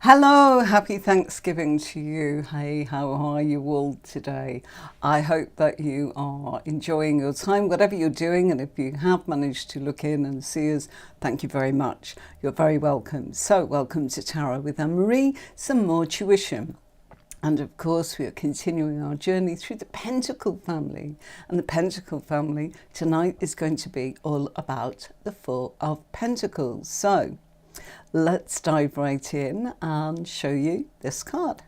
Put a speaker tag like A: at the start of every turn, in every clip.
A: Hello, happy Thanksgiving to you. Hey, how are you all today? I hope that you are enjoying your time, whatever you're doing. And if you have managed to look in and see us, thank you very much. You're very welcome. So, welcome to Tarot with Anne-Marie, some more tuition. And of course, we are continuing our journey through the Pentacle family. And the Pentacle family tonight is going to be all about the Four of Pentacles. So, let's dive right in and show you this card.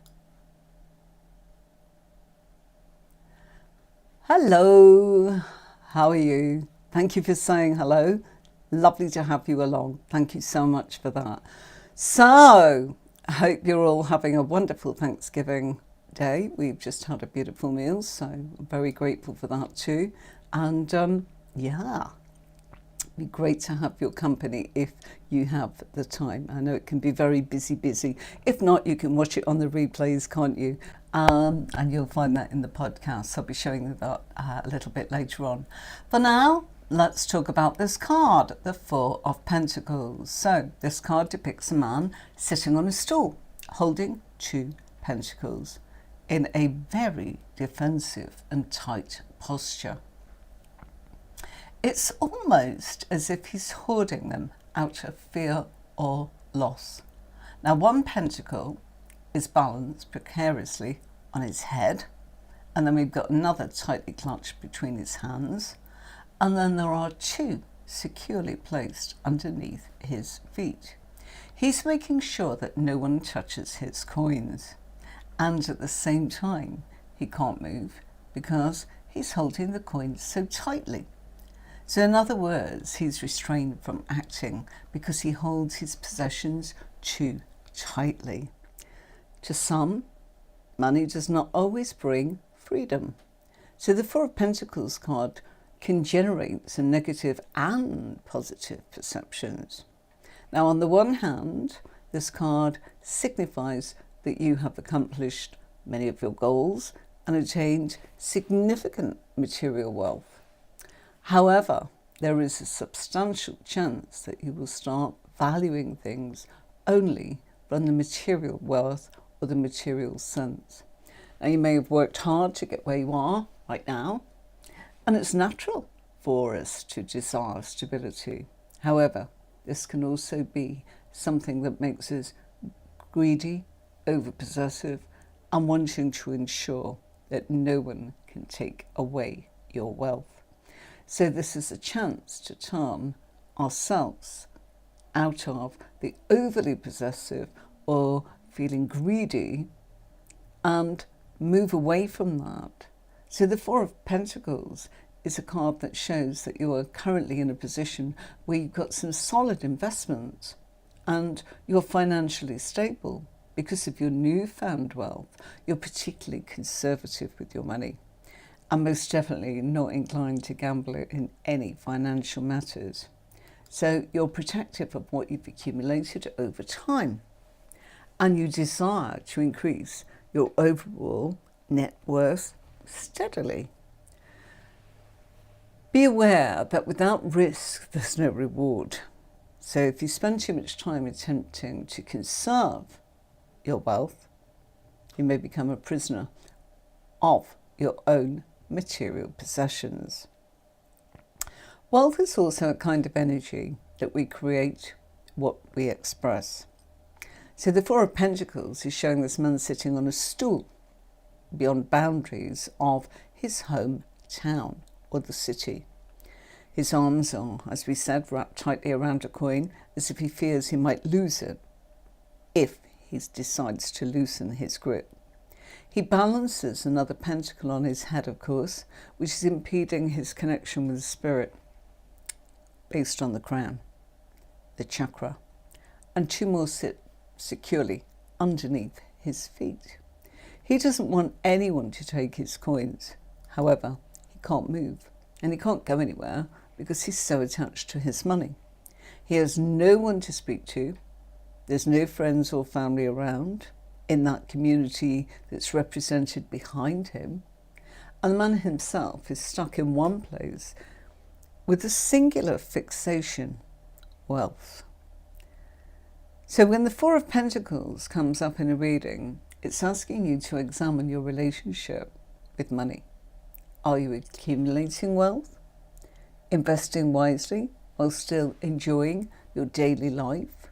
A: Hello, how are you? Thank you for saying hello. Lovely to have you along. Thank you so much for that. So, I hope you're all having a wonderful Thanksgiving day. We've just had a beautiful meal, so I'm very grateful for that too. And yeah. Be great to have your company if you have the time. I know it can be very busy. If not, you can watch it on the replays, can't you? And you'll find that in the podcast. I'll be showing you that a little bit later on. For now, let's talk about this card, the Four of Pentacles. So this card depicts a man sitting on a stool, holding two pentacles in a very defensive and tight posture. It's almost as if he's hoarding them out of fear or loss. Now, one pentacle is balanced precariously on his head, and then we've got another tightly clutched between his hands, and then there are two securely placed underneath his feet. He's making sure that no one touches his coins, and at the same time, he can't move because he's holding the coins so tightly. So in other words, he's restrained from acting because he holds his possessions too tightly. To some, money does not always bring freedom. So the Four of Pentacles card can generate some negative and positive perceptions. Now, on the one hand, this card signifies that you have accomplished many of your goals and attained significant material wealth. However, there is a substantial chance that you will start valuing things only from the material wealth or the material sense. Now, you may have worked hard to get where you are right now, and it's natural for us to desire stability. However, this can also be something that makes us greedy, overpossessive, and wanting to ensure that no one can take away your wealth. So this is a chance to turn ourselves out of the overly possessive or feeling greedy and move away from that. So the Four of Pentacles is a card that shows that you are currently in a position where you've got some solid investments and you're financially stable. Because of your newfound wealth, you're particularly conservative with your money. And most definitely not inclined to gamble in any financial matters. So you're protective of what you've accumulated over time, and you desire to increase your overall net worth steadily. Be aware that without risk, there's no reward. So if you spend too much time attempting to conserve your wealth, you may become a prisoner of your own material possessions. Wealth is also a kind of energy that we create what we express. So the Four of Pentacles is showing this man sitting on a stool beyond boundaries of his hometown or the city. His arms are, as we said, wrapped tightly around a coin as if he fears he might lose it if he decides to loosen his grip. He balances another pentacle on his head, of course, which is impeding his connection with the spirit based on the crown, the chakra, and two more sit securely underneath his feet. He doesn't want anyone to take his coins. However, he can't move and he can't go anywhere because he's so attached to his money. He has no one to speak to. There's no friends or family around in that community that's represented behind him. And the man himself is stuck in one place with a singular fixation, wealth. So when the Four of Pentacles comes up in a reading, it's asking you to examine your relationship with money. Are you accumulating wealth, investing wisely while still enjoying your daily life?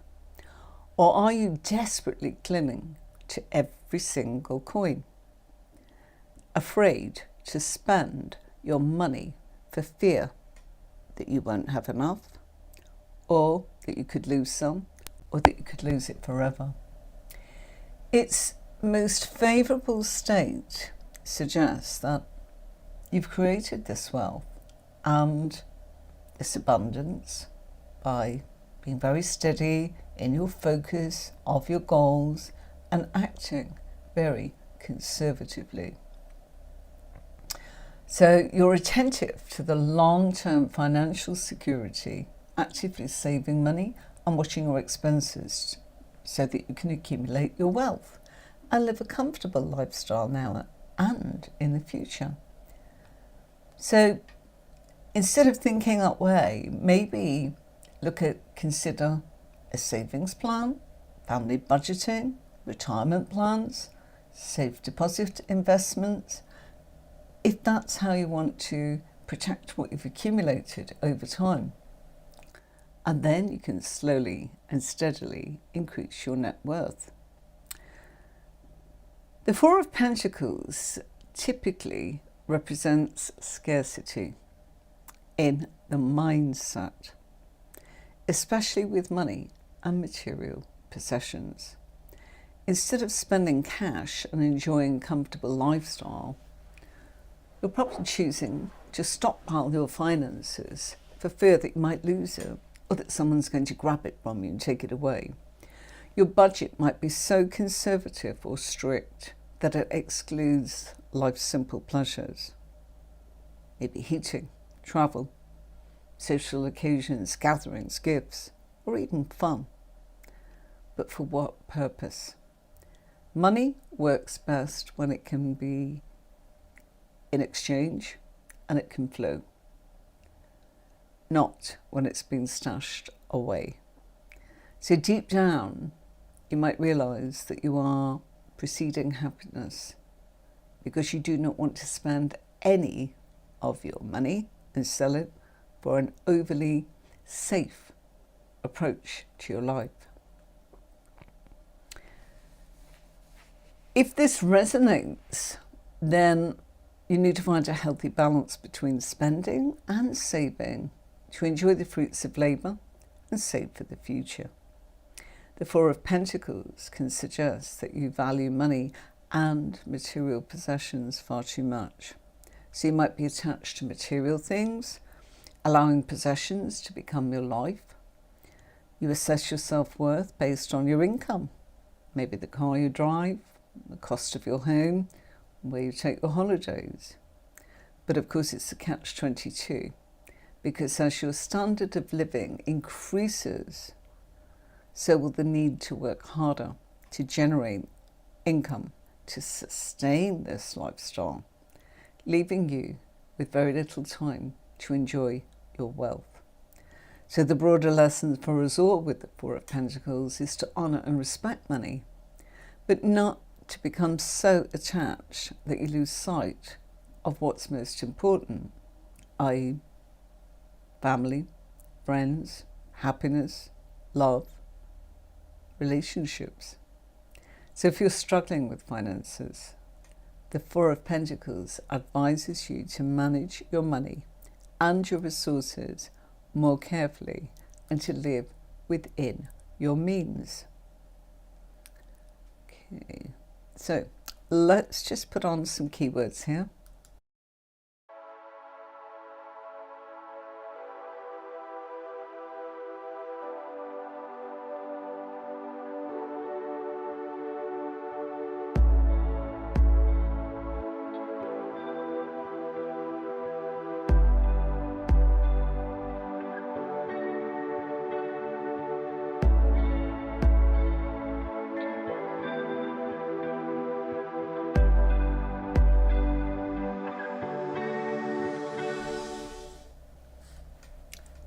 A: Or are you desperately clinging to every single coin, afraid to spend your money for fear that you won't have enough, or that you could lose some, or that you could lose it forever? Its most favourable state suggests that you've created this wealth and this abundance by being very steady in your focus of your goals and acting very conservatively. So you're attentive to the long-term financial security, actively saving money and watching your expenses so that you can accumulate your wealth and live a comfortable lifestyle now and in the future. So instead of thinking that way, maybe consider a savings plan, family budgeting, retirement plans, safe deposit investments, if that's how you want to protect what you've accumulated over time. And then you can slowly and steadily increase your net worth. The Four of Pentacles typically represents scarcity in the mindset, especially with money and material possessions. Instead of spending cash and enjoying comfortable lifestyle, you're probably choosing to stockpile your finances for fear that you might lose it or that someone's going to grab it from you and take it away. Your budget might be so conservative or strict that it excludes life's simple pleasures. Maybe heating, travel, social occasions, gatherings, gifts, or even fun. But for what purpose? Money works best when it can be in exchange and it can flow, not when it's been stashed away. So deep down, you might realize that you are preceding happiness because you do not want to spend any of your money and sell it for an overly safe approach to your life. If this resonates, then you need to find a healthy balance between spending and saving to enjoy the fruits of labour and save for the future. The Four of Pentacles can suggest that you value money and material possessions far too much. So you might be attached to material things, allowing possessions to become your life. You assess your self-worth based on your income, maybe the car you drive, the cost of your home, where you take your holidays. But of course it's a catch-22, because as your standard of living increases, so will the need to work harder to generate income to sustain this lifestyle, leaving you with very little time to enjoy your wealth. So the broader lesson for us all with the Four of Pentacles is to honour and respect money, but not to become so attached that you lose sight of what's most important, i.e. family, friends, happiness, love, relationships. So if you're struggling with finances, the Four of Pentacles advises you to manage your money and your resources more carefully and to live within your means. Okay, so let's just put on some keywords here.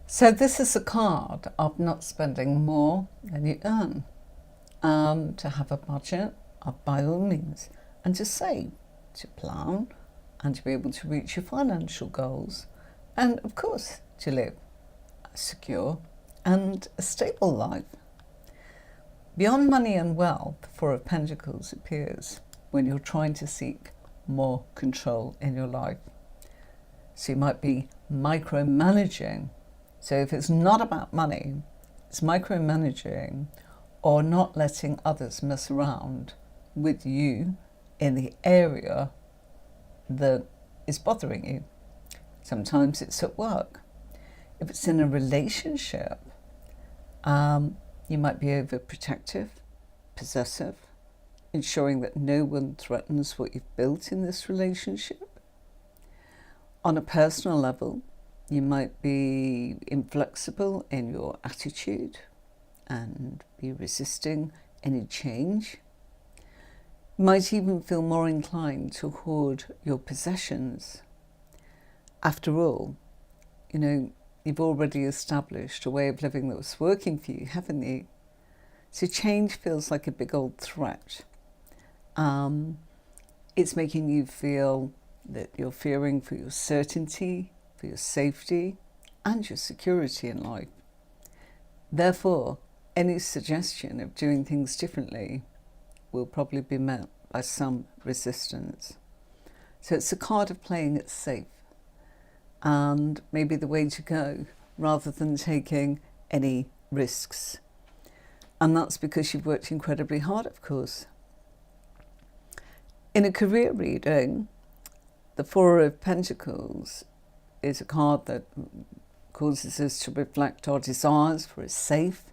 A: So this is a card of not spending more than you earn. to have a budget, by all means, and to save, to plan, and to be able to reach your financial goals, and of course to live a secure and a stable life. Beyond money and wealth, the Four of Pentacles appears when you're trying to seek more control in your life. So you might be micromanaging. So if it's not about money, it's micromanaging or not letting others mess around with you in the area that is bothering you. Sometimes it's at work. If it's in a relationship, you might be overprotective, possessive, ensuring that no one threatens what you've built in this relationship. On a personal level, you might be inflexible in your attitude and be resisting any change. You might even feel more inclined to hoard your possessions. After all, you've already established a way of living that was working for you, haven't you? So change feels like a big old threat. It's making you feel that you're fearing for your certainty, for your safety, and your security in life. Therefore, any suggestion of doing things differently will probably be met by some resistance. So it's a card of playing it safe, and maybe the way to go, rather than taking any risks. And that's because you've worked incredibly hard, of course. In a career reading, the Four of Pentacles is a card that causes us to reflect our desires for a safe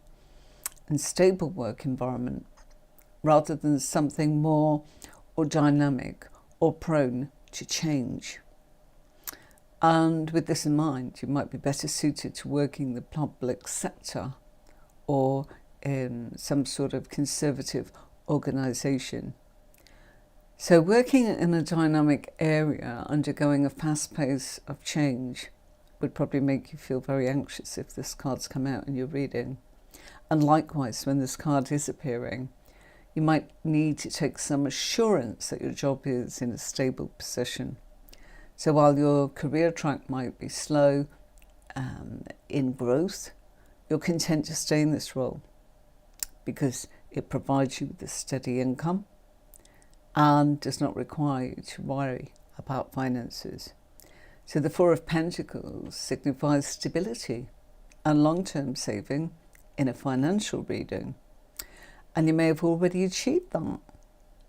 A: and stable work environment, rather than something more or dynamic or prone to change. And with this in mind, you might be better suited to working in the public sector or in some sort of conservative organisation. So working in a dynamic area, undergoing a fast pace of change, would probably make you feel very anxious if this card's come out in your reading. And likewise, when this card is appearing, you might need to take some assurance that your job is in a stable position. So while your career track might be slow in growth, you're content to stay in this role because it provides you with a steady income and does not require you to worry about finances. So the Four of Pentacles signifies stability and long-term saving in a financial reading. And you may have already achieved that.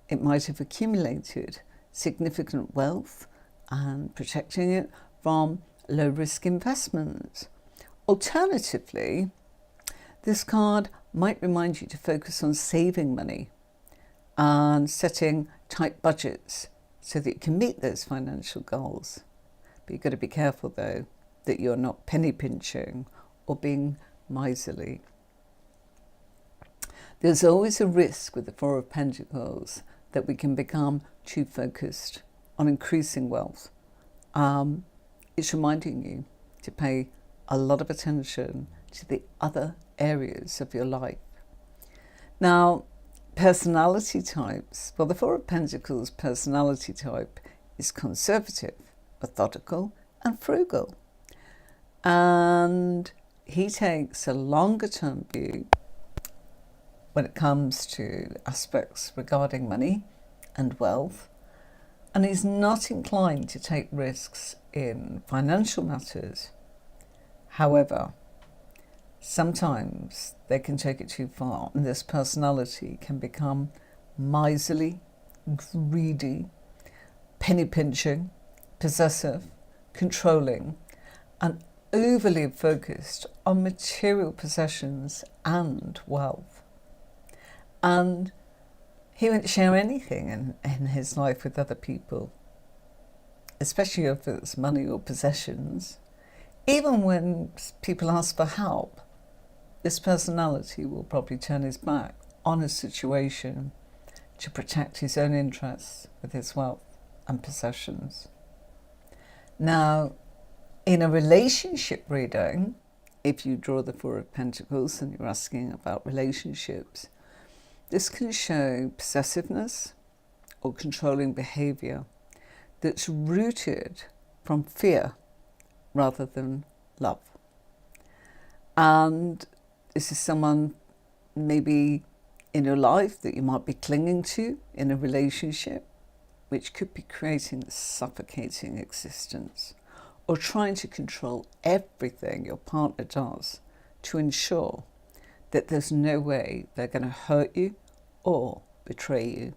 A: It might have accumulated significant wealth and protecting it from low-risk investments. Alternatively, this card might remind you to focus on saving money and setting tight budgets so that you can meet those financial goals. But you've got to be careful, though, that you're not penny pinching or being miserly. There's always a risk with the Four of Pentacles that we can become too focused on increasing wealth. It's reminding you to pay a lot of attention to the other areas of your life. Now, personality types. Well, the Four of Pentacles personality type is conservative, methodical, and frugal. And he takes a longer term view when it comes to aspects regarding money and wealth. And he's not inclined to take risks in financial matters. However, sometimes they can take it too far, and this personality can become miserly, greedy, penny pinching, possessive, controlling, and overly focused on material possessions and wealth. And he won't share anything in his life with other people, especially if it's money or possessions. Even when people ask for help, this personality will probably turn his back on a situation to protect his own interests with his wealth and possessions. Now, in a relationship reading, if you draw the Four of Pentacles and you're asking about relationships, This can show possessiveness or controlling behaviour that's rooted from fear rather than love. And this is someone maybe in your life that you might be clinging to in a relationship, which could be creating a suffocating existence, or trying to control everything your partner does to ensure that there's no way they're going to hurt you or betray you.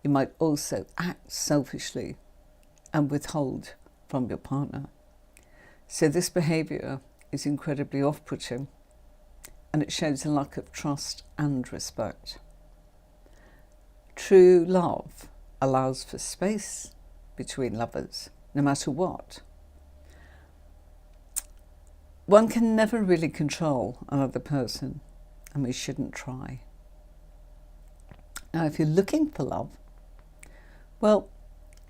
A: You might also act selfishly and withhold from your partner. So this behaviour is incredibly off-putting, and it shows a lack of trust and respect. True love allows for space between lovers, no matter what. One can never really control another person, and we shouldn't try. Now, if you're looking for love, well,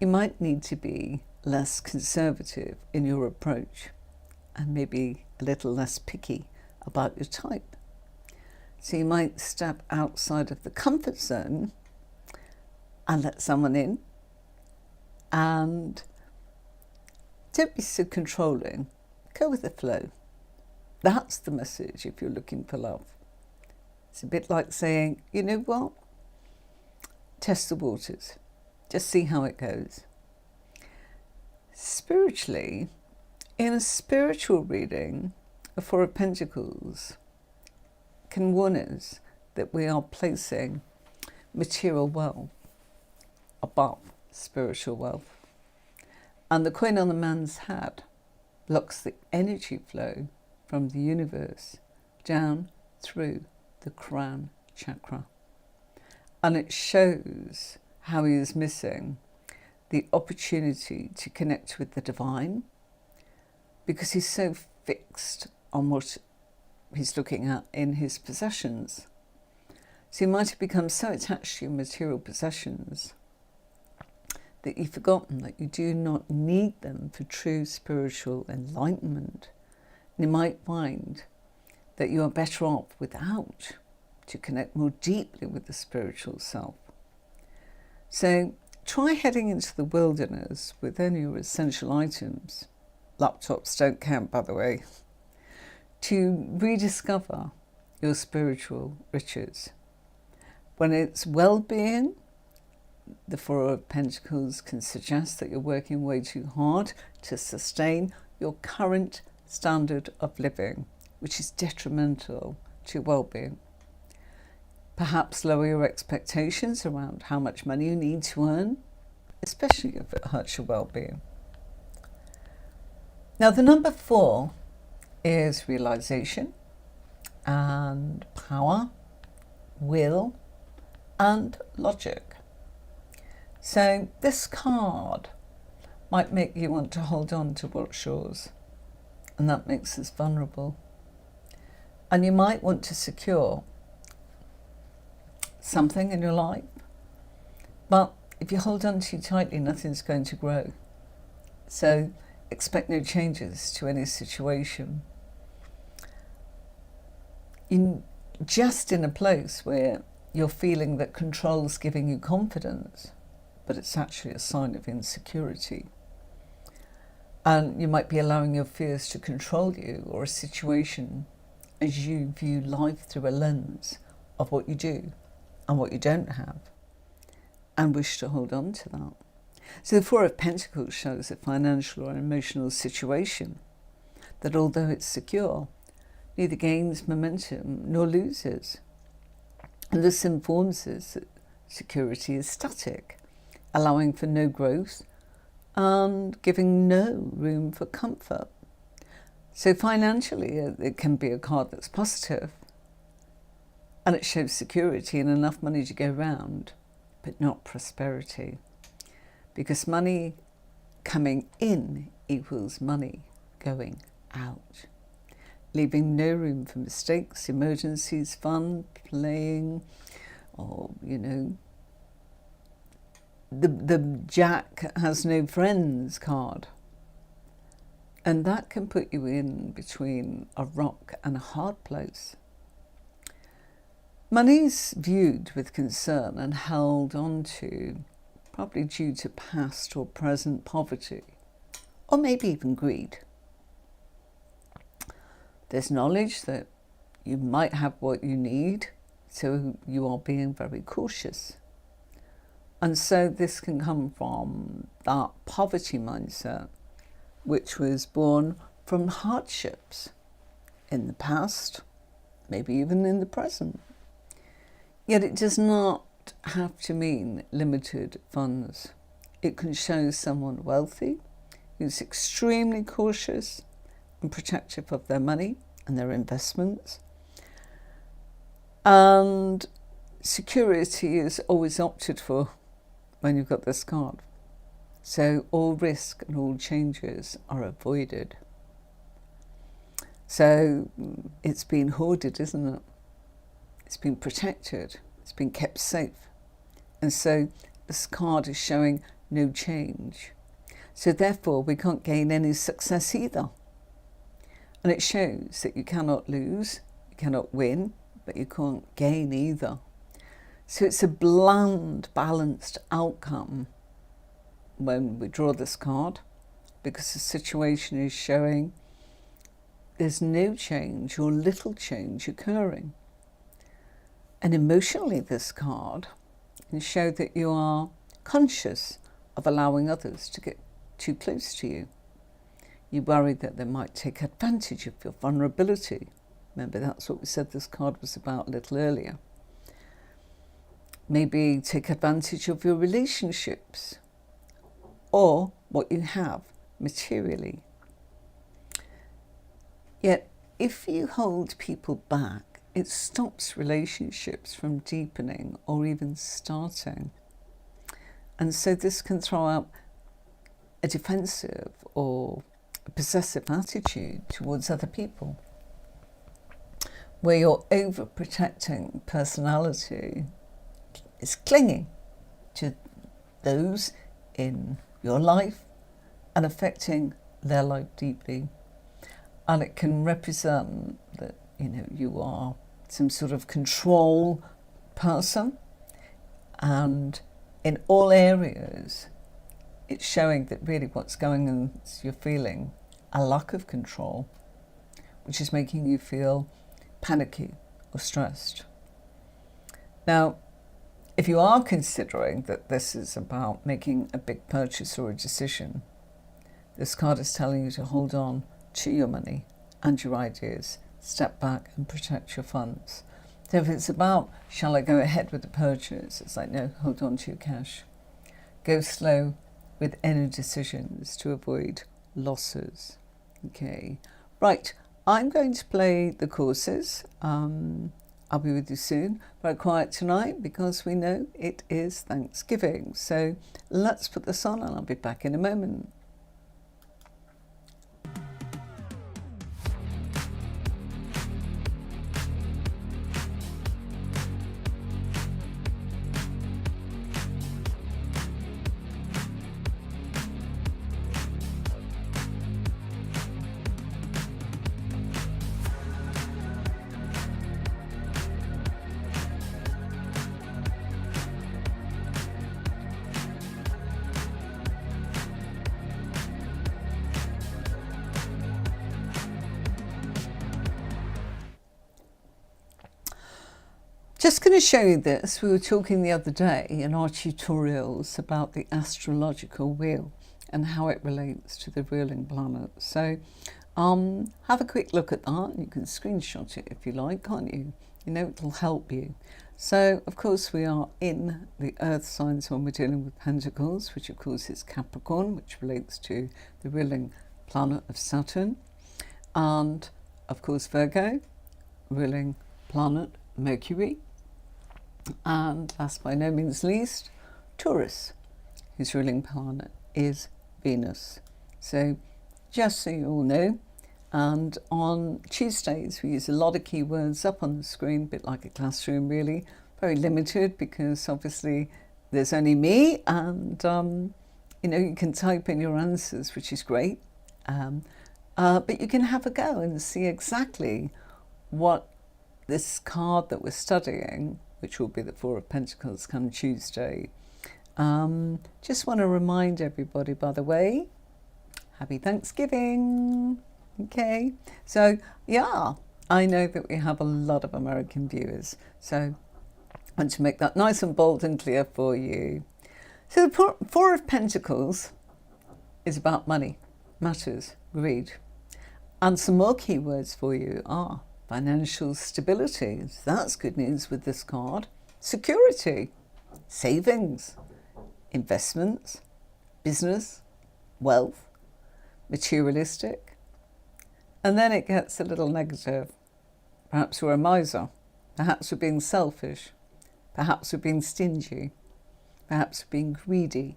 A: you might need to be less conservative in your approach and maybe a little less picky about your type. So you might step outside of the comfort zone and let someone in, and don't be so controlling. Go with the flow. That's the message if you're looking for love. It's a bit like saying, you know what? Test the waters. Just see how it goes. Spiritually, in a spiritual reading, the Four of Pentacles can warn us that we are placing material wealth above spiritual wealth. And the coin on the man's head blocks the energy flow from the universe down through the crown chakra. And it shows how he is missing the opportunity to connect with the divine, because he's so fixed on what he's looking at in his possessions. So you might have become so attached to your material possessions that you've forgotten that you do not need them for true spiritual enlightenment. And you might find that you are better off without, to connect more deeply with the spiritual self. So try heading into the wilderness with only your essential items. Laptops don't count, by the way. To rediscover your spiritual riches. When it's well-being, the Four of Pentacles can suggest that you're working way too hard to sustain your current standard of living, which is detrimental to well-being. Perhaps lower your expectations around how much money you need to earn, especially if it hurts your well-being. Now, the number 4 is realization and power, will, and logic. So this card might make you want to hold on to what's yours, and that makes us vulnerable. And you might want to secure something in your life, but if you hold on too tightly, nothing's going to grow. So expect no changes to any situation. You're just in a place where you're feeling that control's giving you confidence, but it's actually a sign of insecurity. And you might be allowing your fears to control you or a situation as you view life through a lens of what you do and what you don't have, and wish to hold on to that. So the Four of Pentacles shows a financial or emotional situation that, although it's secure, neither gains momentum nor loses. And this informs us that security is static, allowing for no growth and giving no room for comfort. So financially, it can be a card that's positive, and it shows security and enough money to go round, but not prosperity. Because money coming in equals money going out, leaving no room for mistakes, emergencies, fun, playing, or, the Jack has no friends card. And that can put you in between a rock and a hard place. Money's viewed with concern and held on to, probably due to past or present poverty, or maybe even greed. There's knowledge that you might have what you need, so you are being very cautious. And so this can come from that poverty mindset, which was born from hardships in the past, maybe even in the present. Yet it does not have to mean limited funds. It can show someone wealthy who's extremely cautious and protective of their money and their investments. And security is always opted for when you've got this card. So all risk and all changes are avoided. So it's been hoarded, isn't it? It's been protected. It's been kept safe. And so this card is showing no change. So therefore we can't gain any success either. And it shows that you cannot lose, you cannot win, but you can't gain either. So it's a bland, balanced outcome when we draw this card, because the situation is showing there's no change or little change occurring. And emotionally, this card can show that you are conscious of allowing others to get too close to you. You worry that they might take advantage of your vulnerability. Remember, that's what we said this card was about a little earlier. Maybe take advantage of your relationships or what you have materially. Yet, if you hold people back, it stops relationships from deepening or even starting. And so this can throw out a defensive or a possessive attitude towards other people, where your overprotecting personality is clinging to those in your life and affecting their life deeply. And it can represent that, you are some sort of control person, and in all areas it's showing that really what's going on is you're feeling a lack of control, which is making you feel panicky or stressed. Now, if you are considering that this is about making a big purchase or a decision, this card is telling you to hold on to your money and your ideas, step back and protect your funds. So if it's about, shall I go ahead with the purchase? It's like, no, hold on to your cash. Go slow with any decisions to avoid losses. Okay, right, I'm going to play the courses. I'll be with you soon. Very quiet tonight because we know it is Thanksgiving. So let's put this on and I'll be back in a moment. Just going to show you this. We were talking the other day in our tutorials about the astrological wheel and how it relates to the ruling planet. So have a quick look at that. You can screenshot it if you like, can't you? It'll help you. So, of course, we are in the earth signs when we're dealing with Pentacles, which of course is Capricorn, which relates to the ruling planet of Saturn. And, of course, Virgo, ruling planet Mercury. And last by no means least, Taurus, whose ruling planet is Venus. So just so you all know, and on Tuesdays we use a lot of keywords up on the screen, a bit like a classroom really, very limited because obviously there's only me, and you can type in your answers, which is great, but you can have a go and see exactly what this card that we're studying, which will be the Four of Pentacles come Tuesday, just want to remind everybody, by the way, happy Thanksgiving. Okay, so yeah, I know that we have a lot of American viewers, so I want to make that nice and bold and clear for you. So the Four of Pentacles is about money, matters, greed. And some more keywords for you are financial stability. That's good news with this card. Security, savings, investments, business, wealth, materialistic. And then it gets a little negative. Perhaps we're a miser. Perhaps we're being selfish. Perhaps we're being stingy. Perhaps we're being greedy.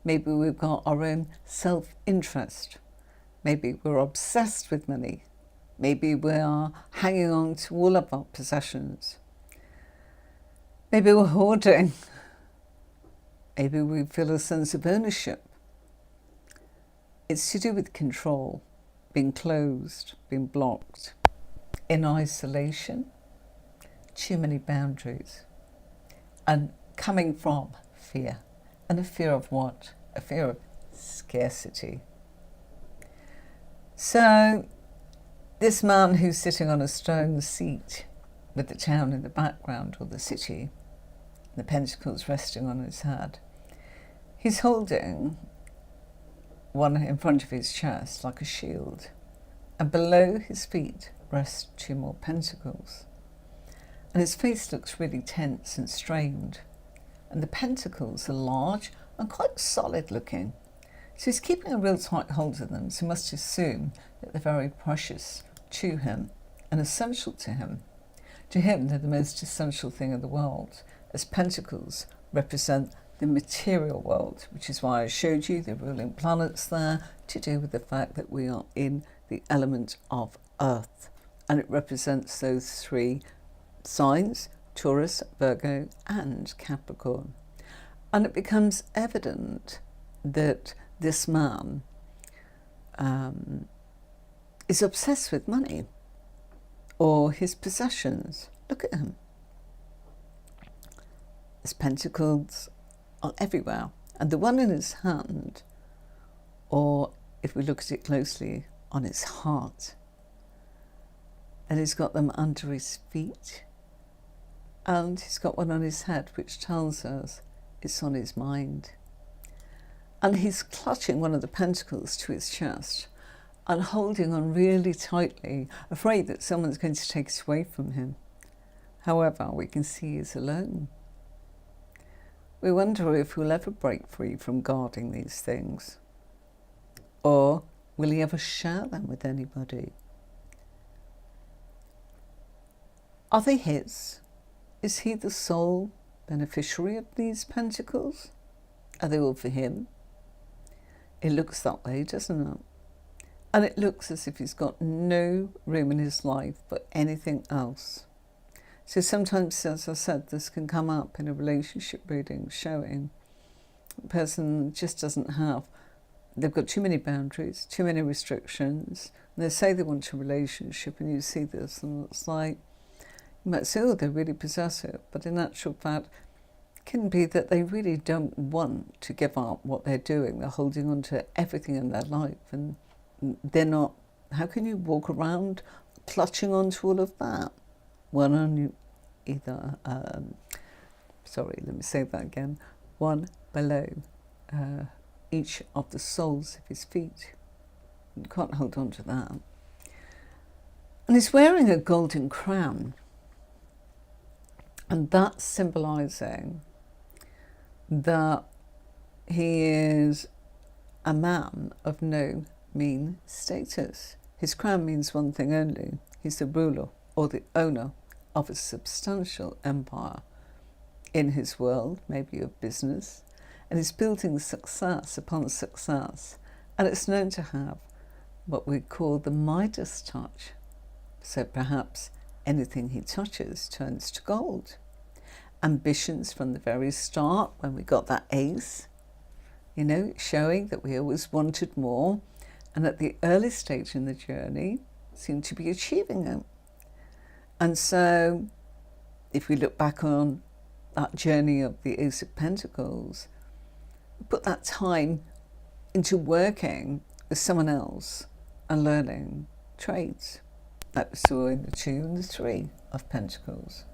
A: Maybe we've got our own self-interest. Maybe we're obsessed with money. Maybe we are hanging on to all of our possessions. Maybe we're hoarding. Maybe we feel a sense of ownership. It's to do with control, being closed, being blocked, in isolation, too many boundaries, and coming from fear. And a fear of what? A fear of scarcity. So this man who's sitting on a stone seat with the town in the background, or the city, the pentacles resting on his head, he's holding one in front of his chest like a shield, and below his feet rest two more pentacles. And his face looks really tense and strained, and the pentacles are large and quite solid looking. So he's keeping a real tight hold of them, so he must assume that they're very precious to him and essential to him. To him, they're the most essential thing in the world, as pentacles represent the material world, which is why I showed you the ruling planets there, to do with the fact that we are in the element of Earth. And it represents those three signs, Taurus, Virgo, and Capricorn. And it becomes evident that this man is obsessed with money or his possessions. Look at him. His pentacles are everywhere. And the one in his hand, or if we look at it closely, on his heart, and he's got them under his feet, and he's got one on his head, which tells us it's on his mind. And he's clutching one of the pentacles to his chest and holding on really tightly, afraid that someone's going to take it away from him. However, we can see he's alone. We wonder if we'll ever break free from guarding these things. Or will he ever share them with anybody? Are they his? Is he the sole beneficiary of these pentacles? Are they all for him? It looks that way, doesn't it? And it looks as if he's got no room in his life for anything else. So sometimes, as I said, this can come up in a relationship reading, showing the person just doesn't have, they've got too many boundaries, too many restrictions, and they say they want a relationship, and you see this, and it's like, you might say, oh, they're really possessive, but in actual fact, it can be that they really don't want to give up what they're doing. They're holding on to everything in their life, and they're not, how can you walk around clutching onto all of that? One on either, sorry, let me say that again, one below each of the soles of his feet. You can't hold on to that. And he's wearing a golden crown, and that's symbolizing that he is a man of no mean status. His crown means one thing only. He's the ruler or the owner of a substantial empire in his world, maybe of business, and he's building success upon success. And it's known to have what we call the Midas touch. So perhaps anything he touches turns to gold. Ambitions from the very start, when we got that ace, you know, showing that we always wanted more, and at the early stage in the journey seemed to be achieving it. And so if we look back on that journey of the Ace of Pentacles, put that time into working with someone else and learning trades. That we saw in the 2 and the 3 of Pentacles.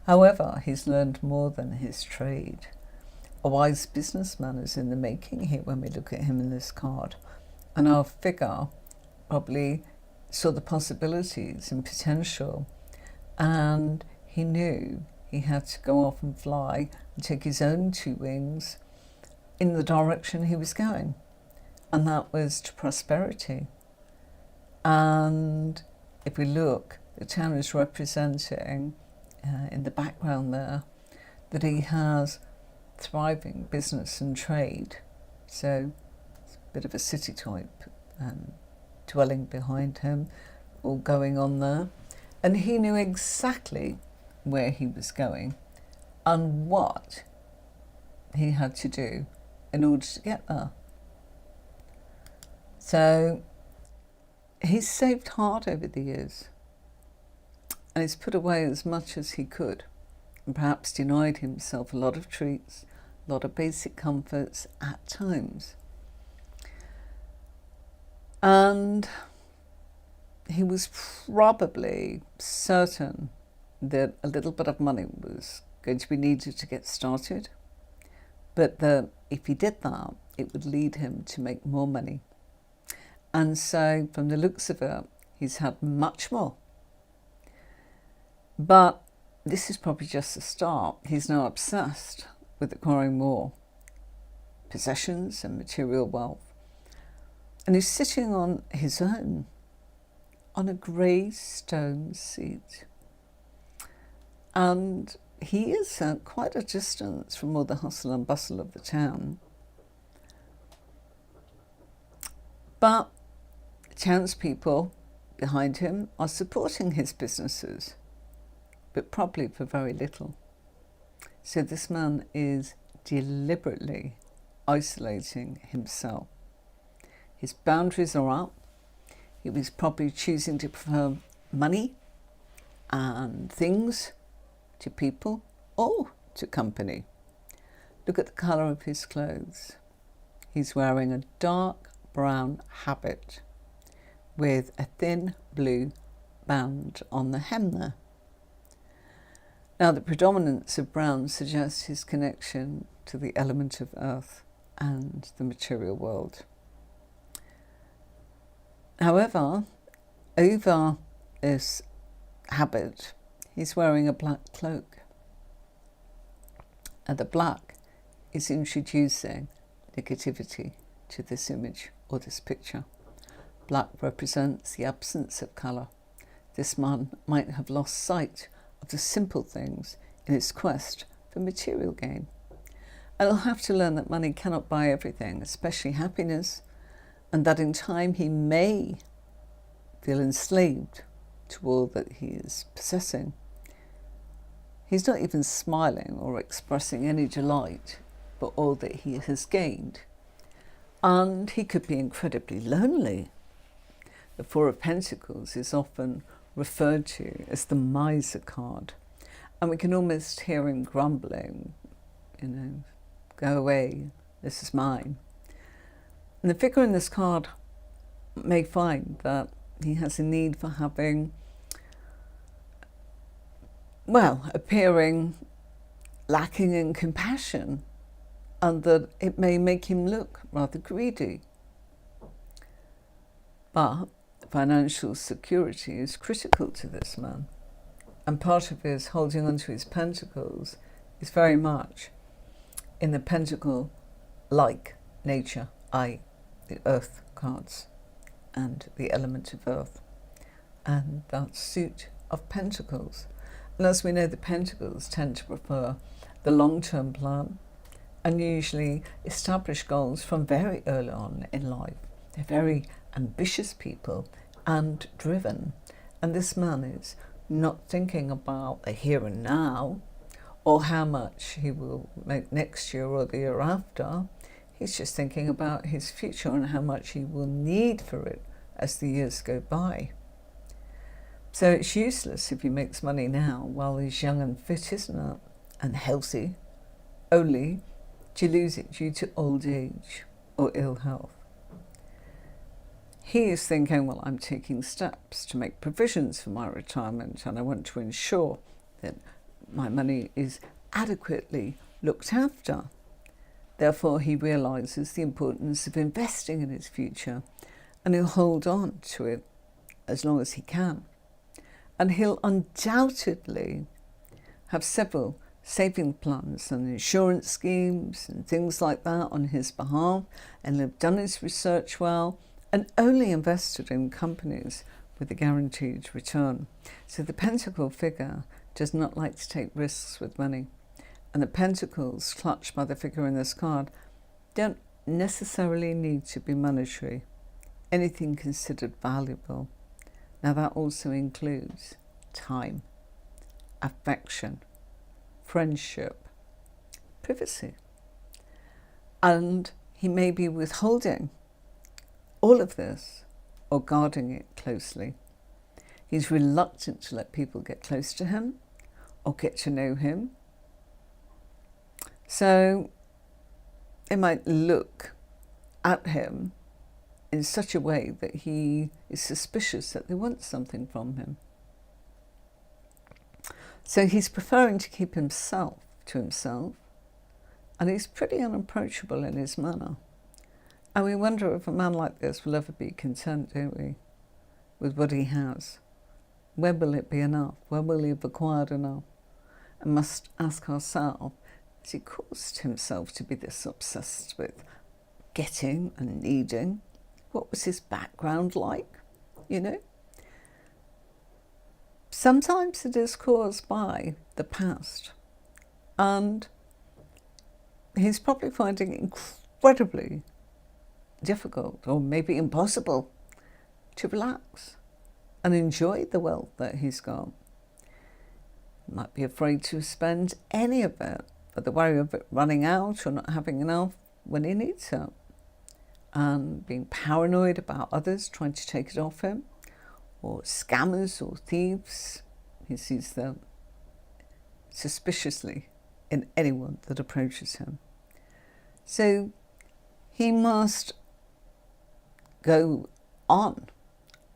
A: However, he's learned more than his trade. A wise businessman is in the making here when we look at him in this card. And our figure probably saw the possibilities and potential, and he knew he had to go off and fly and take his own 2 wings in the direction he was going, and that was to prosperity. And if we look, the town is representing in the background there that he has thriving business and trade, so it's a bit of a city type dwelling behind him, all going on there, and he knew exactly where he was going and what he had to do in order to get there. So he's saved hard over the years, and he's put away as much as he could, and perhaps denied himself a lot of treats, a lot of basic comforts at times. And he was probably certain that a little bit of money was going to be needed to get started, but that if he did that, it would lead him to make more money. And so, from the looks of it, he's had much more. But this is probably just the start. He's now obsessed with acquiring more possessions and material wealth. And he's sitting on his own, on a grey stone seat. And he is at quite a distance from all the hustle and bustle of the town. But townspeople behind him are supporting his businesses, but probably for very little. So this man is deliberately isolating himself. His boundaries are up. He was probably choosing to prefer money and things to people or to company. Look at the colour of his clothes. He's wearing a dark brown habit with a thin blue band on the hem there. Now, the predominance of brown suggests his connection to the element of earth and the material world. However, over this habit, he's wearing a black cloak. And the black is introducing negativity to this image or this picture. Black represents the absence of colour. This man might have lost sight of the simple things in his quest for material gain. And he'll have to learn that money cannot buy everything, especially happiness, and that in time he may feel enslaved to all that he is possessing. He's not even smiling or expressing any delight for all that he has gained. And he could be incredibly lonely. The Four of Pentacles is often referred to as the miser card. And we can almost hear him grumbling, go away, this is mine. And the figure in this card may find that he has a need for having, appearing lacking in compassion, and that it may make him look rather greedy. But financial security is critical to this man, and part of his holding on to his pentacles is very much in the pentacle-like nature, the earth cards and the element of earth, and that suit of pentacles. And as we know, the pentacles tend to prefer the long-term plan and usually establish goals from very early on in life. They're very ambitious people and driven, and this man is not thinking about the here and now or how much he will make next year or the year after. He's just thinking about his future and how much he will need for it as the years go by. So it's useless if he makes money now while he's young and fit, isn't it? And healthy, only to lose it due to old age or ill health. He is thinking, well, I'm taking steps to make provisions for my retirement, and I want to ensure that my money is adequately looked after. Therefore, he realises the importance of investing in his future, and he'll hold on to it as long as he can. And he'll undoubtedly have several saving plans and insurance schemes and things like that on his behalf, and have done his research well and only invested in companies with a guaranteed return. So the Pentacle figure does not like to take risks with money. And the Pentacles clutched by the figure in this card don't necessarily need to be monetary. Anything considered valuable. Now that also includes time, affection, friendship, privacy. And he may be withholding all of this or guarding it closely. He's reluctant to let people get close to him or get to know him. So it might look at him in such a way that he is suspicious that they want something from him. So he's preferring to keep himself to himself, and he's pretty unapproachable in his manner. And we wonder if a man like this will ever be content, don't we, with what he has? When will it be enough? When will he have acquired enough? And must ask ourselves, has he caused himself to be this obsessed with getting and needing? What was his background like, you know? Sometimes it is caused by the past. And he's probably finding it incredibly difficult, or maybe impossible, to relax and enjoy the wealth that he's got. He might be afraid to spend any of it, but the worry of it running out or not having enough when he needs it, and being paranoid about others trying to take it off him, or scammers or thieves. He sees them suspiciously in anyone that approaches him. So he must go on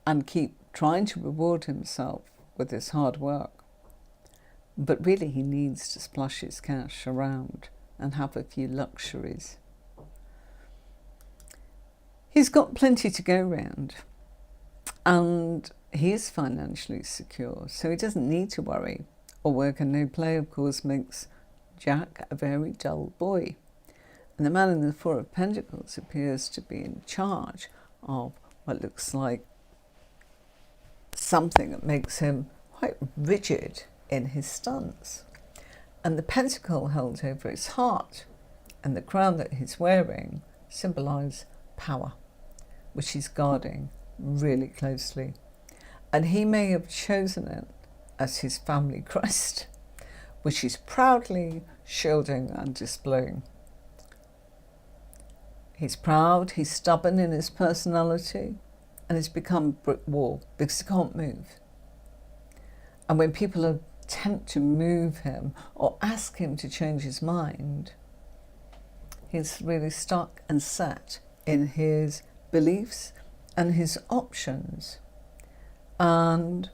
A: and keep trying to reward himself with his hard work. But really he needs to splash his cash around and have a few luxuries. He's got plenty to go round, and he is financially secure, so he doesn't need to worry or work, and no play, of course, makes Jack a very dull boy. And the man in the Four of Pentacles appears to be in charge of what looks like something that makes him quite rigid in his stance. And the pentacle held over his heart and the crown that he's wearing symbolise power, which he's guarding really closely. And he may have chosen it as his family crest, which he's proudly shielding and displaying. He's proud, he's stubborn in his personality, and he's become a brick wall because he can't move. And when people attempt to move him or ask him to change his mind, he's really stuck and set in his beliefs and his options. And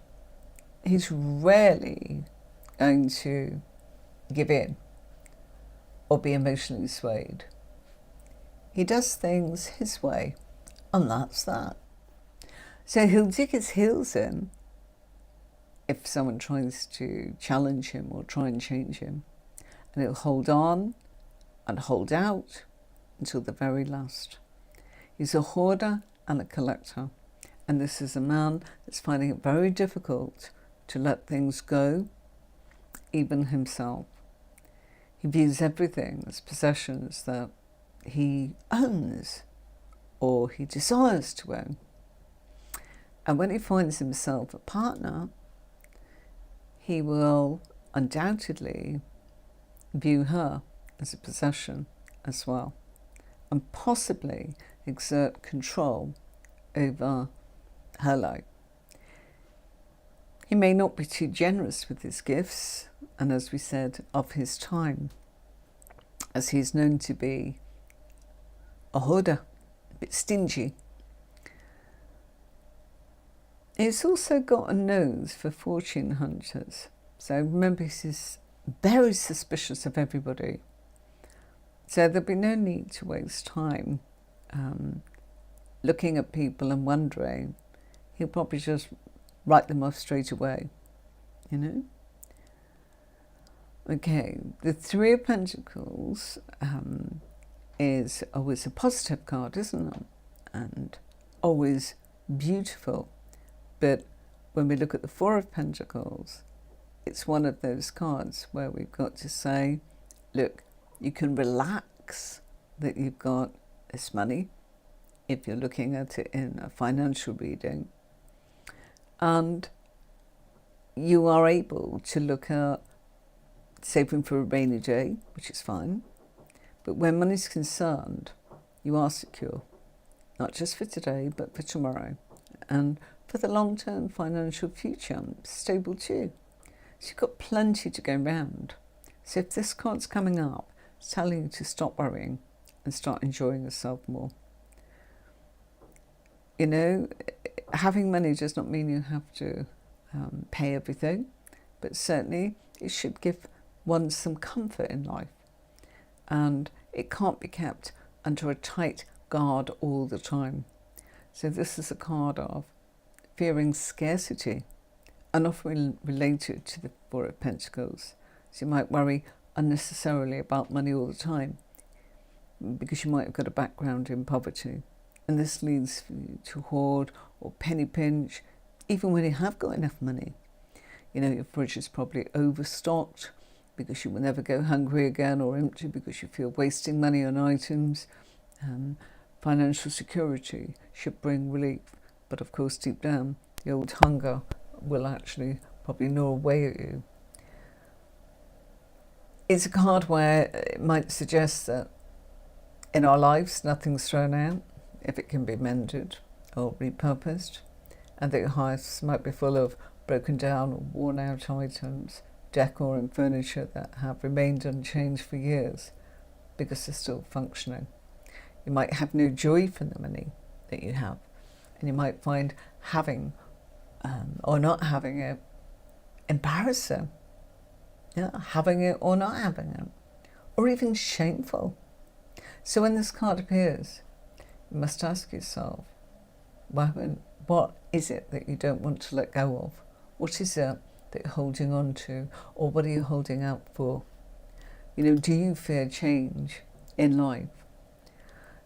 A: he's rarely going to give in or be emotionally swayed. He does things his way, and that's that. So he'll dig his heels in if someone tries to challenge him or try and change him. And he'll hold on and hold out until the very last. He's a hoarder and a collector. And this is a man that's finding it very difficult to let things go, even himself. He views everything as possessions that he owns or he desires to own. And when he finds himself a partner, he will undoubtedly view her as a possession as well, and possibly exert control over her life. He may not be too generous with his gifts, and as we said, of his time, as he's known to be a hoarder, a bit stingy. He's also got a nose for fortune hunters. So remember, he's very suspicious of everybody. So there'll be no need to waste time looking at people and wondering. He'll probably just write them off straight away, you know? Okay, the Three of Pentacles is always a positive card, isn't it? And always beautiful. But when we look at the Four of Pentacles, it's one of those cards where we've got to say, look, you can relax that you've got this money if you're looking at it in a financial reading. And you are able to look at saving for a rainy day, which is fine. But when money's concerned, you are secure, not just for today, but for tomorrow. And for the long-term financial future, stable too. So you've got plenty to go round. So if this card's coming up, it's telling you to stop worrying and start enjoying yourself more. You know, having money does not mean you have to pay everything, but certainly it should give one some comfort in life. And it can't be kept under a tight guard all the time. So this is a card of fearing scarcity, and often related to the Four of Pentacles. So you might worry unnecessarily about money all the time because you might have got a background in poverty. And this leads you to hoard or penny pinch, even when you have got enough money. You know, your fridge is probably overstocked because you will never go hungry again, or empty because you feel wasting money on items. Financial security should bring relief. But of course, deep down, the old hunger will actually probably gnaw away at you. It's a card where it might suggest that in our lives, nothing's thrown out if it can be mended or repurposed, and that your house might be full of broken down or worn out items, decor and furniture that have remained unchanged for years because they're still functioning. You might have no joy from the money that you have, and you might find having or not having it embarrassing. Yeah, having it or not having it, or even shameful. So when this card appears, you must ask yourself, what is it that you don't want to let go of? What is it that you're holding on to, or what are you holding out for? You know, do you fear change in life?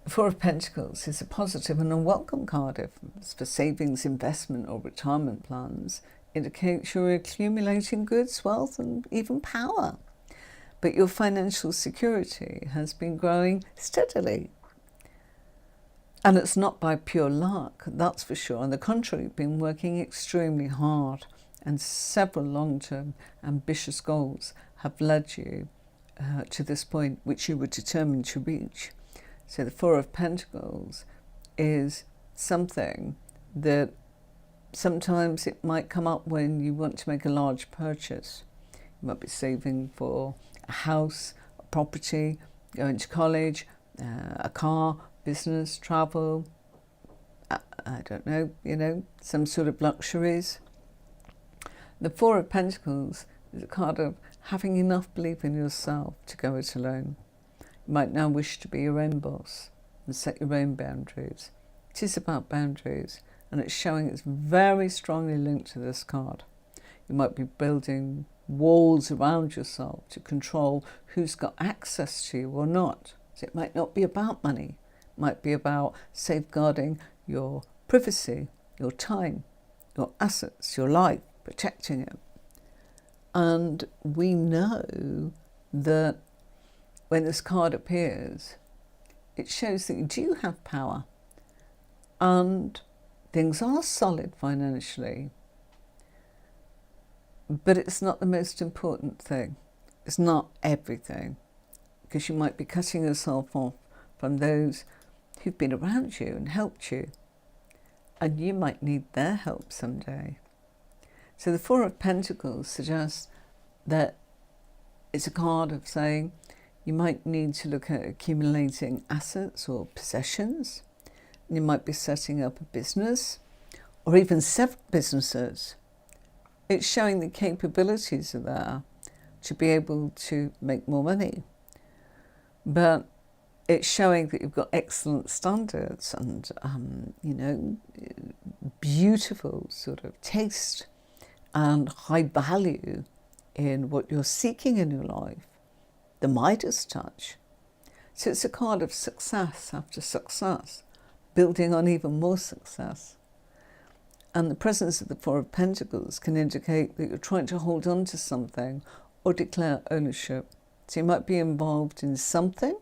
A: The Four of Pentacles is a positive and a welcome card. If it's for savings, investment or retirement plans, indicates you're accumulating goods, wealth and even power. But your financial security has been growing steadily. And it's not by pure luck, that's for sure. On the contrary, you've been working extremely hard, and several long-term ambitious goals have led you to this point, which you were determined to reach. So the Four of Pentacles is something that sometimes it might come up when you want to make a large purchase. You might be saving for a house, a property, going to college, a car, business, travel, I don't know, you know, some sort of luxuries. The Four of Pentacles is a card of having enough belief in yourself to go it alone. You might now wish to be your own boss and set your own boundaries. It is about boundaries, and it's showing it's very strongly linked to this card. You might be building walls around yourself to control who's got access to you or not. So it might not be about money. It might be about safeguarding your privacy, your time, your assets, your life, protecting it. And we know that when this card appears, it shows that you do have power and things are solid financially, but it's not the most important thing. It's not everything, because you might be cutting yourself off from those who've been around you and helped you, and you might need their help someday. So the Four of Pentacles suggests that it's a card of saying you might need to look at accumulating assets or possessions. You might be setting up a business or even several businesses. It's showing the capabilities are there to be able to make more money. But it's showing that you've got excellent standards and, beautiful sort of taste and high value in what you're seeking in your life. The Midas touch. So it's a card of success after success, building on even more success. And the presence of the Four of Pentacles can indicate that you're trying to hold on to something or declare ownership. So you might be involved in something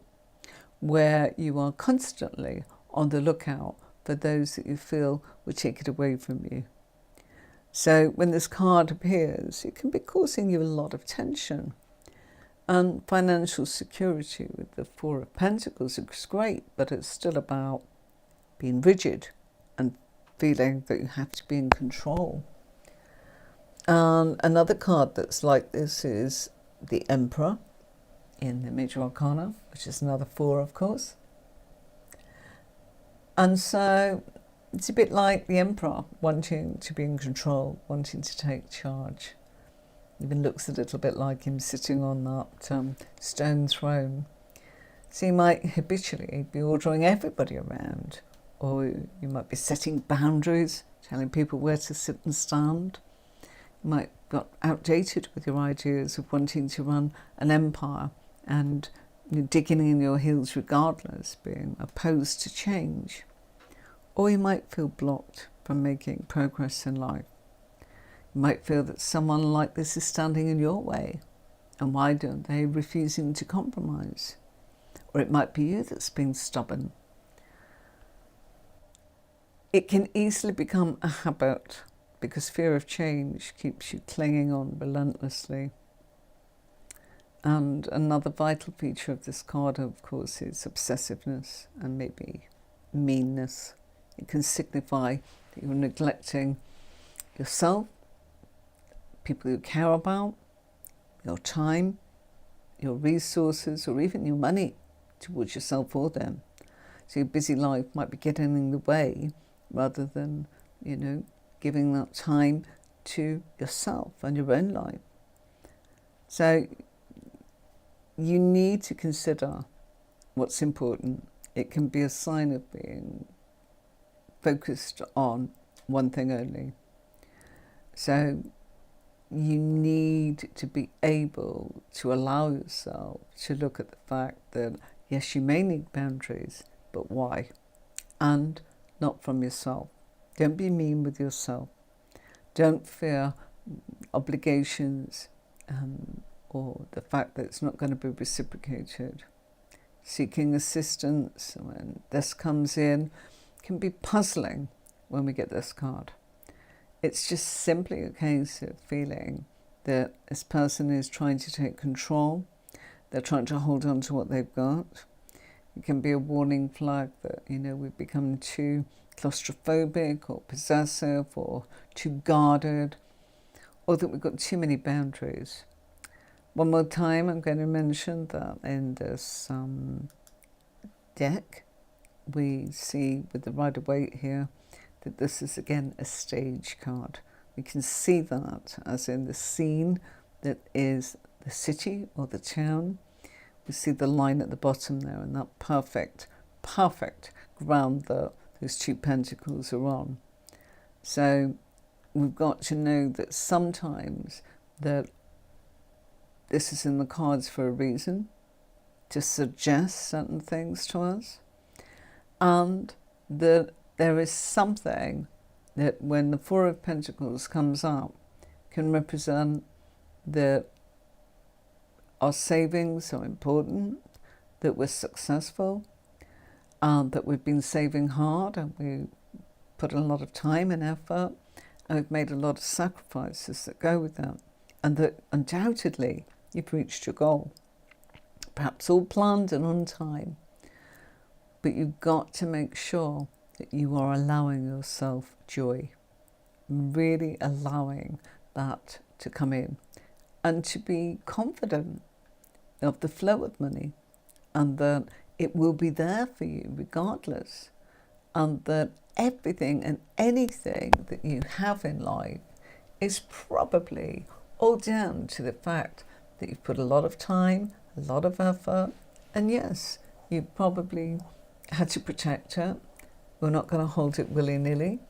A: where you are constantly on the lookout for those that you feel will take it away from you. So when this card appears, it can be causing you a lot of tension. And financial security with the Four of Pentacles is great, but it's still about being rigid and feeling that you have to be in control. And another card that's like this is the Emperor in the Major Arcana, which is another four, of course. And so it's a bit like the Emperor, wanting to be in control, wanting to take charge. Even looks a little bit like him sitting on that stone throne. So you might habitually be ordering everybody around, or you might be setting boundaries, telling people where to sit and stand. You might got outdated with your ideas of wanting to run an empire and digging in your heels regardless, being opposed to change. Or you might feel blocked from making progress in life. You might feel that someone like this is standing in your way, and why don't they refusing to compromise? Or it might be you that's being stubborn. It can easily become a habit because fear of change keeps you clinging on relentlessly. And another vital feature of this card, of course, is obsessiveness and maybe meanness. It can signify that you're neglecting yourself, people you care about, your time, your resources, or even your money towards yourself or them. So your busy life might be getting in the way rather than, giving that time to yourself and your own life. So you need to consider what's important. It can be a sign of being focused on one thing only. So you need to be able to allow yourself to look at the fact that, yes, you may need boundaries, but why? And not from yourself. Don't be mean with yourself. Don't fear obligations or the fact that it's not going to be reciprocated. Seeking assistance when this comes in can be puzzling when we get this card. It's just simply a case of feeling that this person is trying to take control. They're trying to hold on to what they've got. It can be a warning flag that, we've become too claustrophobic or possessive or too guarded, or that we've got too many boundaries. One more time, I'm going to mention that in this deck, we see with the Rider-Waite here that this is again a stage card. We can see that as in the scene that is the city or the town. We see the line at the bottom there and that perfect ground that those two pentacles are on. So we've got to know that sometimes that this is in the cards for a reason, to suggest certain things to us, and that there is something that when the Four of Pentacles comes up can represent that our savings are important, that we're successful, that we've been saving hard and we put a lot of time and effort and we've made a lot of sacrifices that go with that, and that undoubtedly you've reached your goal, perhaps all planned and on time. But you've got to make sure that you are allowing yourself joy, really allowing that to come in, and to be confident of the flow of money, and that it will be there for you regardless, and that everything and anything that you have in life is probably all down to the fact that you've put a lot of time, a lot of effort, and yes, you probably had to protect it. We're not going to hold it willy-nilly,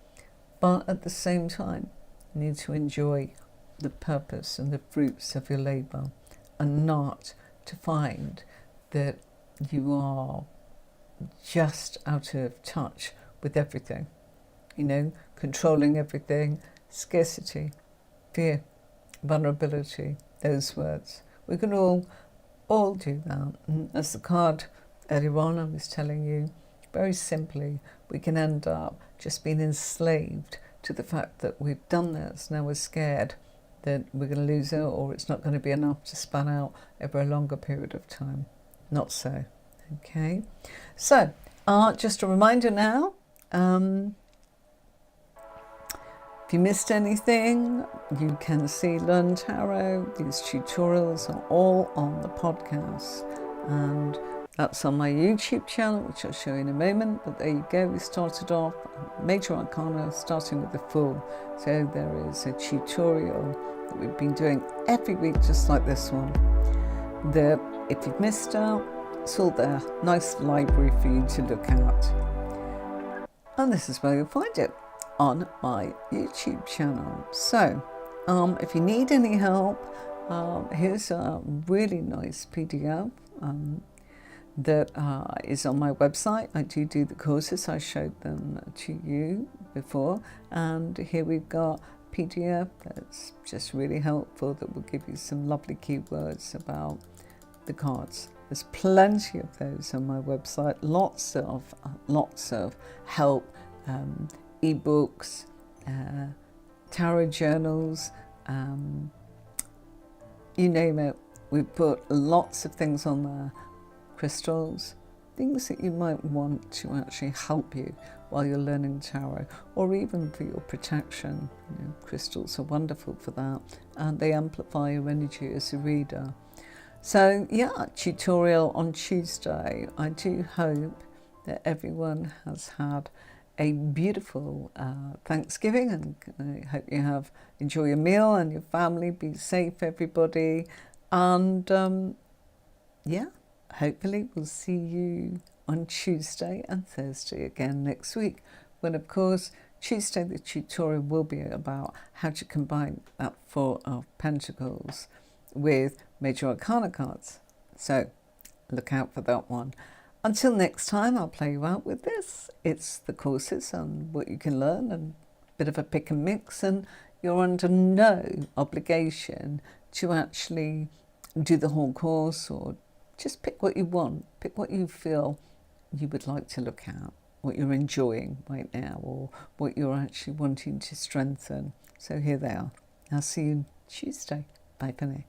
A: but at the same time, you need to enjoy the purpose and the fruits of your labour, and not to find that you are just out of touch with everything, controlling everything, scarcity, fear, vulnerability, those words. We can all do that. And as the card earlier on I was telling you, very simply, we can end up just being enslaved to the fact that we've done this. Now we're scared that we're going to lose it, or it's not going to be enough to span out over a longer period of time. Not so. Okay. So, just a reminder now, if you missed anything, you can see Learn Tarot. These tutorials are all on the podcast, and that's on my YouTube channel, which I'll show you in a moment. But there you go. We started off Major Arcana, starting with the Fool. So there is a tutorial that we've been doing every week, just like this one. That if you've missed out, it's all there. Nice library for you to look at. And this is where you'll find it, on my YouTube channel. So if you need any help, here's a really nice PDF that is on my website. I do the courses. I showed them to you before, and here we've got PDF that's just really helpful, that will give you some lovely keywords about the cards. There's plenty of those on my website, lots of help, ebooks, tarot journals, you name it. We've put lots of things on there, crystals, things that you might want to actually help you while you're learning tarot, or even for your protection. Crystals are wonderful for that, and they amplify your energy as a reader. So yeah, tutorial on Tuesday. I do hope that everyone has had a beautiful Thanksgiving, and I hope you have enjoy your meal and your family. Be safe, everybody, and yeah, hopefully we'll see you on Tuesday and Thursday again next week, when of course Tuesday the tutorial will be about how to combine that Four of Pentacles with Major Arcana cards. So look out for that one. Until next time, I'll play you out with this. It's the courses and what you can learn, and a bit of a pick and mix, and you're under no obligation to actually do the whole course, or just pick what you want, pick what you feel you would like to look at, what you're enjoying right now, or what you're actually wanting to strengthen. So here they are. I'll see you Tuesday. Bye for now.